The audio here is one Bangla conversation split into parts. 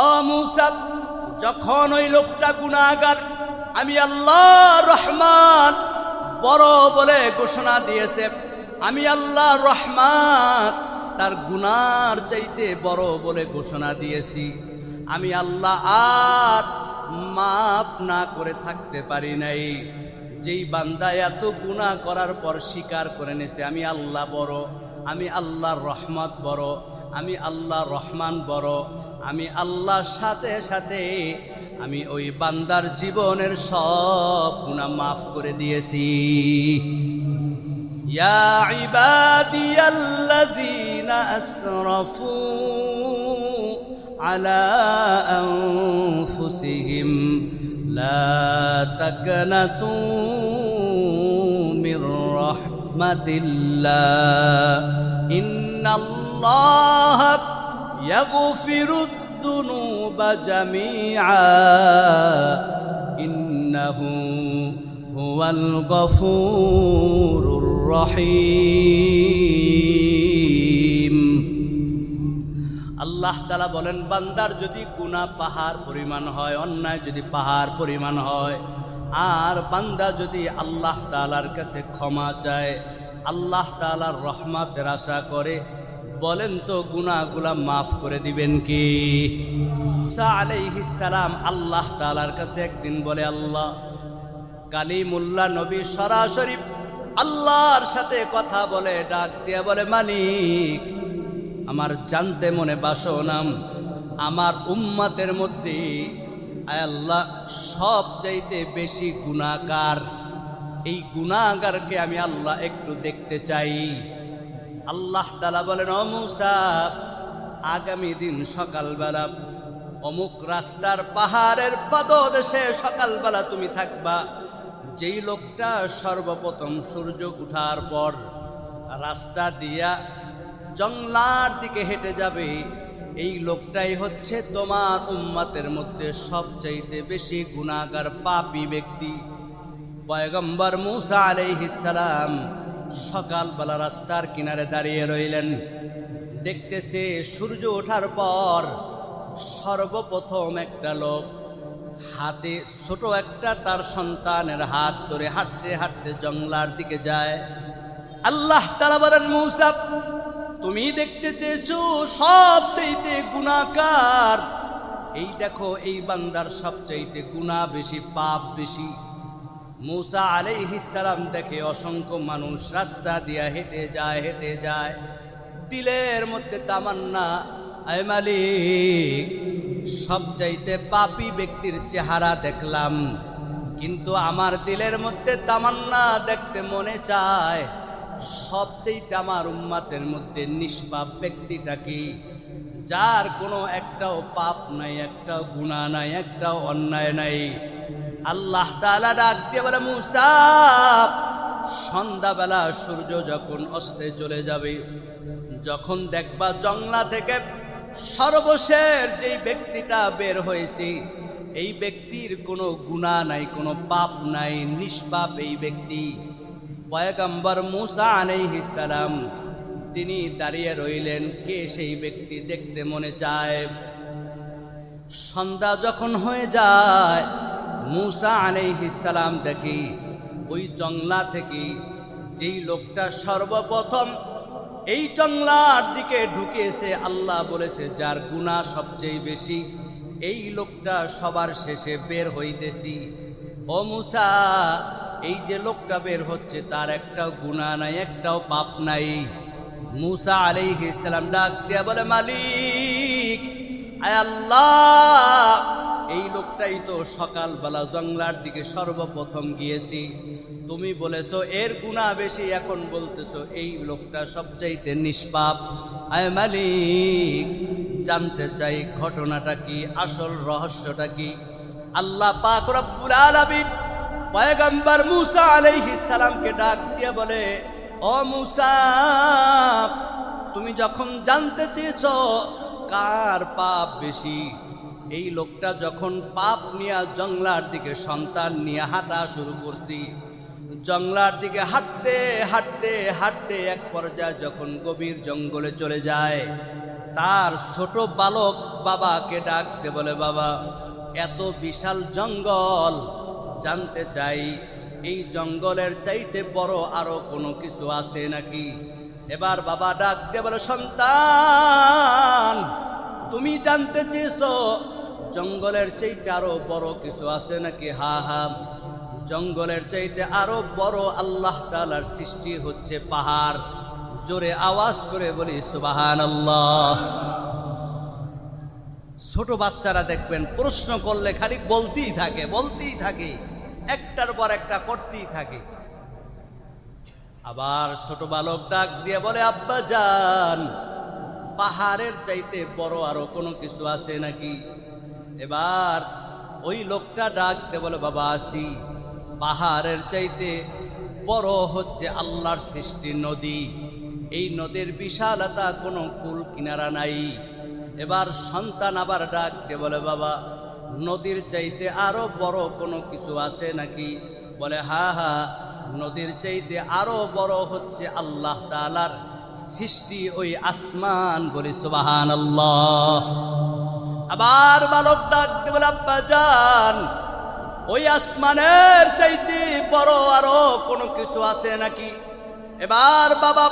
ও মূসা, যখন ওই লোকটা গুনাহগার, আমি আল্লাহ রহমান বড় বলে ঘোষণা দিয়েছে, আমি আল্লাহ রহমান তার গুনার চাইতে বড় বলে ঘোষণা দিয়েছি, আমি আল্লাহ আর মাফ না করে থাকতে পারি নাই। যেই বান্দা এত গুনাহ করার পর স্বীকার করে নিয়েছে আমি আল্লাহ বড়, আমি আল্লাহর রহমত বড়, আমি আল্লাহ রহমান বড়, আমি আল্লাহর সাথে সাথে আমি ওই বান্দার জীবনের সব গুনাহ মাফ করে দিয়েছি। ইয়া ইবাদিয়াল্লাযীনা আসরাফু আলা আনফুসিহিম লা তাকনাতু মির রাহমাতিল্লাহ ইন্নাল্লাহা ইয়াগফিরুদ যুনুবা জামিআ ইন্নাহু হুয়াল গফুরুর রহিম। আল্লাহ তাআলা বলেন, বান্দার যদি গুনাহ পাহাড় পরিমাণ হয়, অন্যায় যদি পাহাড় পরিমাণ হয়, আর বান্দা যদি আল্লাহ তাআলার কাছে ক্ষমা চায়, আল্লাহ তাআলার রহমতের আশা করে, বলেন তো গুনাহগুলা মাফ করে দিবেন কি? মুসা আলাইহিস সালাম আল্লাহ তাআলার কাছে একদিন বলে, আল্লাহ, কালিমুল্লাহ নবী সরাসরি আল্লাহর সাথে কথা বলে, ডাক দিয়া বলে, মালিক, আমার জানতে মনে বাসনাম আমার উম্মতের মধ্যে আয় আল্লাহ সবচাইতে বেশি গুনাহগার, এই গুনাহগারকে আমি আল্লাহ একটু দেখতে চাই। আল্লাহ তাআলা বলেন, ও মূসা, আগামী দিন সকালবেলা অমুক রাস্তার পাহাড়ের পাদদেশে সকালবেলা তুমি থাকবা। যেই লোকটা সর্বপ্রথম সূর্য উঠার পর রাস্তা দিয়া জঙ্গলার দিকে হেঁটে যাবে, এই লোকটাই হচ্ছে তোমার উম্মতের মধ্যে সবচাইতে বেশি গুনাহগার পাপী ব্যক্তি। পয়গম্বর মূসা আলাইহিস সালাম সকালবেলা রাস্তার কিনারে দাঁড়িয়ে রইলেন, দেখতেছে সূর্য ওঠার পর সর্বপ্রথম একটা লোক হাতে ছোট একটা তার সন্তানের হাত ধরে হাঁটতে হাঁটতে জঙ্গলার দিকে যায়। আল্লাহ তাআলা বলেন, মূসা, তুমি দেখতে চেয়েছো সবচাইতে গুনাহগার, এই দেখো এই বান্দার সবচাইতে গুনাহ বেশি, পাপ বেশি। মূসা আলাইহিস সালাম দেখে অসংখ্য মানুষ রাস্তা দিয়া হেঁটে যায়, দিলের মধ্যে তামান্না, আয় মালিক, সবচাইতে পাপী ব্যক্তির চেহারা দেখলাম, কিন্তু আমার দিলের মধ্যে তামান্না, দেখতে মনে চায় সবচাইতে আমার উম্মতের মধ্যে নিষ্পাপ ব্যক্তিটা কি, যার কোনো একটাও পাপ নাই, একটাও গুনাহ নাই, একটাও অন্যায় নাই। আল্লাহ তাআলা ডাক দিয়ে বলে, মূসা, সন্ধ্যাবেলা সূর্য যখন অস্তে চলে যাবে, যখন দেখবা জঙ্গলা থেকে সর্বশেষ যেই ব্যক্তিটা বের হয়েছে, এই ব্যক্তির কোনো গুনাহ নাই, কোনো পাপ নাই, নিষ্পাপ এই ব্যক্তি। পয়গম্বর মূসা আলাইহিস সালাম তিনি দাঁড়িয়ে রইলেন, কে সেই ব্যক্তি দেখতে মনে চায়। সন্ধ্যা যখন হয়ে যায়, মূসা আলাইহিস সালাম দেখি ওই জঙ্গলা থেকে যেই লোকটা সর্বপ্রথম এই জঙ্গলার দিকে ঢুকেছে, আল্লাহ বলেছে যার গুনাহ সবচেয়ে বেশি, এই লোকটা সবার শেষে বের হইতেছি। ও মূসা, এই যে লোকটা বের হচ্ছে তার একটাও গুনাহ নাই, একটাও পাপ নাই। মূসা আলাইহিস সালাম ডাক দিয়া বলে, মালিক, আয় আল্লাহ, এই লোকটাই তো সকালবেলা জঙ্গলার দিকে সর্বপ্রথম গিয়েছি, তুমি বলেছো এর গুনাহ বেশি, এখন বলতেছো এই লোকটা সবচাইতে নিষ্পাপ। আয় মালিক, জানতে চাই ঘটনাটা কি, আসল রহস্যটা কি। আল্লাহ পাক রব্বুল আলামিন পয়গম্বর মূসা আলাইহিস সালামকে ডাক দিয়ে বলে, ও মূসা, তুমি যখন জানতে চেয়েছো কার পাপ বেশি, এই লোকটা যখন পাপ নিয়ে জঙ্গলার দিকে সন্তান নিয়ে হাঁটা শুরু করছি, জঙ্গলার দিকে হাঁটতে হাঁটতে হাঁটতে এক পর্যায়ে যখন গভীর জঙ্গলে চলে যায়, তার ছোট বালক বাবাকে ডাকতে বলে, বাবা এত বিশাল জঙ্গল, জানতে চাই এই জঙ্গলের চাইতে বড় আরো কোনো কিছু আছে নাকি? এবার বাবা ডাকতে বলে, সন্তান তুমি জানতে চেয়েছো জঙ্গলের চাইতে আরো বড় কিছু আছে নাকি? হা হা, জঙ্গলের চাইতে আরো বড় আল্লাহ তাআলার সৃষ্টি হচ্ছে পাহাড়। জোরে আওয়াজ করে বলি সুবহানাল্লাহ। ছোট বাচ্চারা দেখবেন প্রশ্ন করলে খালি বলতেই থাকে, একটার পর একটা করতেই থাকে। আবার ছোট বালক ডাক দিয়ে বলে, আব্বা জান পাহাড়ের চাইতে বড় আরো কোনো কিছু আছে নাকি? এবার ওই লোকটা ডাক দিয়ে বলে, বাবা আসি, পাহাড়ের চাইতে বড় হচ্ছে আল্লাহর সৃষ্টি নদী। এই নদীর বিশালতা কোনো কুল কিনারা নাই। এবার সন্তান আবার ডাক দিয়ে বলে, বাবা নদীর চাইতে আরো বড় কোনো কিছু আছে নাকি? বলে, হা হা, নদীর চাইতে আরো বড় হচ্ছে আল্লাহ তাআলার সৃষ্টি ওই আসমান। বলি সুবহানাল্লাহ। আবার বালক ডাক দিয়ে বলে, আব্বা জান ওই আসমানের চাইতে বড় আরো কোনো কিছু আছে নাকি? এবার বাবা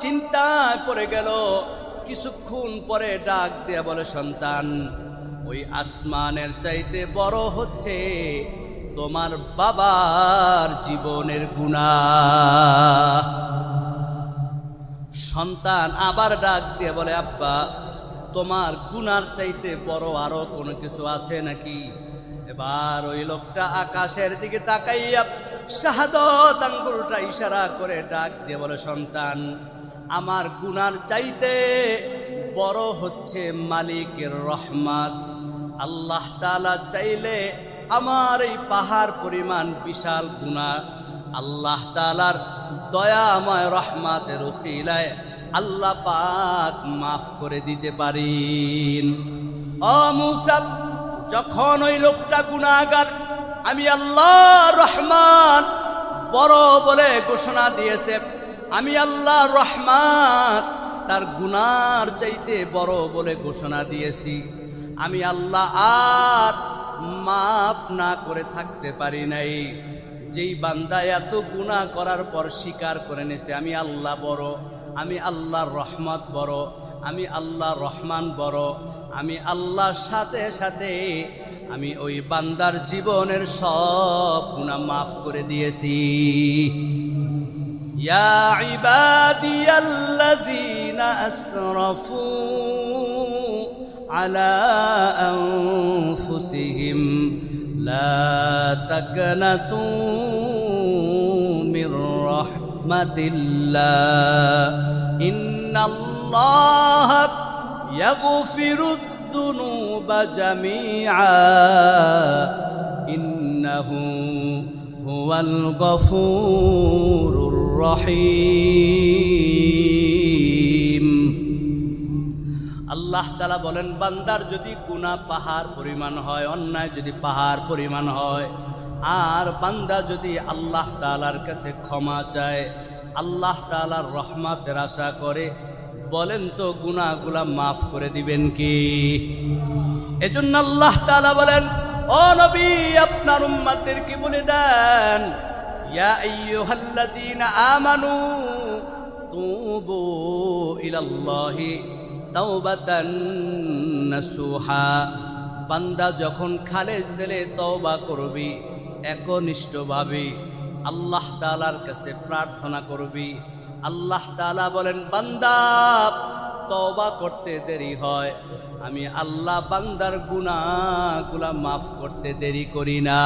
চিন্তায় পড়ে গেল। কিছুক্ষণ পরে ডাক দিয়ে বলে, সন্তান ওই আসমানের চাইতে বড় হচ্ছে তোমার বাবার জীবনের গুনাহ। সন্তান আবার ডাক দিয়ে বলে, আব্বা তোমার গুনার চাইতে বড় আরো কোনো কিছু আছে নাকি? এবার ওই লোকটা আকাশের দিকে তাকাইয়া শাহাদত আঙ্গুলটা ইশারা করে ডাক দিয়ে বলে, সন্তান আমার গুনার চাইতে বড় হচ্ছে মালিকের রহমত। আল্লাহ তাআলা চাইলে আমার এই পাহাড় পরিমাণ বিশাল গুনাহ আল্লাহ তাআলার দয়াময় রহমতের উসিলায় আল্লাহ পাক মাফ করে দিতে পারেন। ও মুসা, যখন ওই লোকটা গুনাহগার, আমি আল্লাহ রহমান বড় বলে ঘোষণা দিয়েছে, আমি আল্লাহ রহমান তার গুনার চাইতে বড় বলে ঘোষণা দিয়েছি, আমি আল্লাহ আর মাফ না করে থাকতে পারি নাই। যেই বান্দা এত গুনাহ করার পর স্বীকার করে নিয়েছে আমি আল্লাহ বড়, আমি আল্লাহর রহমত বড়, আমি আল্লাহ রহমান বড়, আমি আল্লাহর সাথে সাথে আমি ওই বান্দার জীবনের সব গুনাহ মাফ করে দিয়েছি। ইয়া ইবাদিয়াল্লাযীনা আসরাফু আলা আনফুসিহিম লা তাকনাতু মির রাহমাতিল্লাহ ইন্নাল্লাহা ইয়াগফিরুদ যুনুবা জামিআ ইন্নাহু হুয়াল গফুরুর রহিম। আল্লাহ তাআলা বলেন, বান্দার যদি গুনাহ পাহাড় পরিমাণ হয়, অন্যায় যদি পাহাড় পরিমাণ হয়, আর বান্দা যদি আল্লাহ তাআলার কাছে ক্ষমা চায়, আল্লাহ তাআলার রহমতের আশা করে, বলেন তো গুনাহগুলা মাফ করে দিবেন কি? এজন্য আল্লাহ তাআলা বলেন, ও নবী আপনার উম্মতদেরকে বলে দেন, ইয়া আইয়ুহাল্লাযীনা আমানু তুবু ইলাল্লাহি তাওবাতান নাসুহা। বান্দা যখন খালেস দিলে তওবা করবি, একনিষ্ঠভাবে আল্লাহ তাআলার কাছে প্রার্থনা করবি। আল্লাহ তাআলা বলেন, বান্দা তওবা করতে দেরি হয়, আমি আল্লাহ বান্দার গুনাহগুলা মাফ করতে দেরি করি না।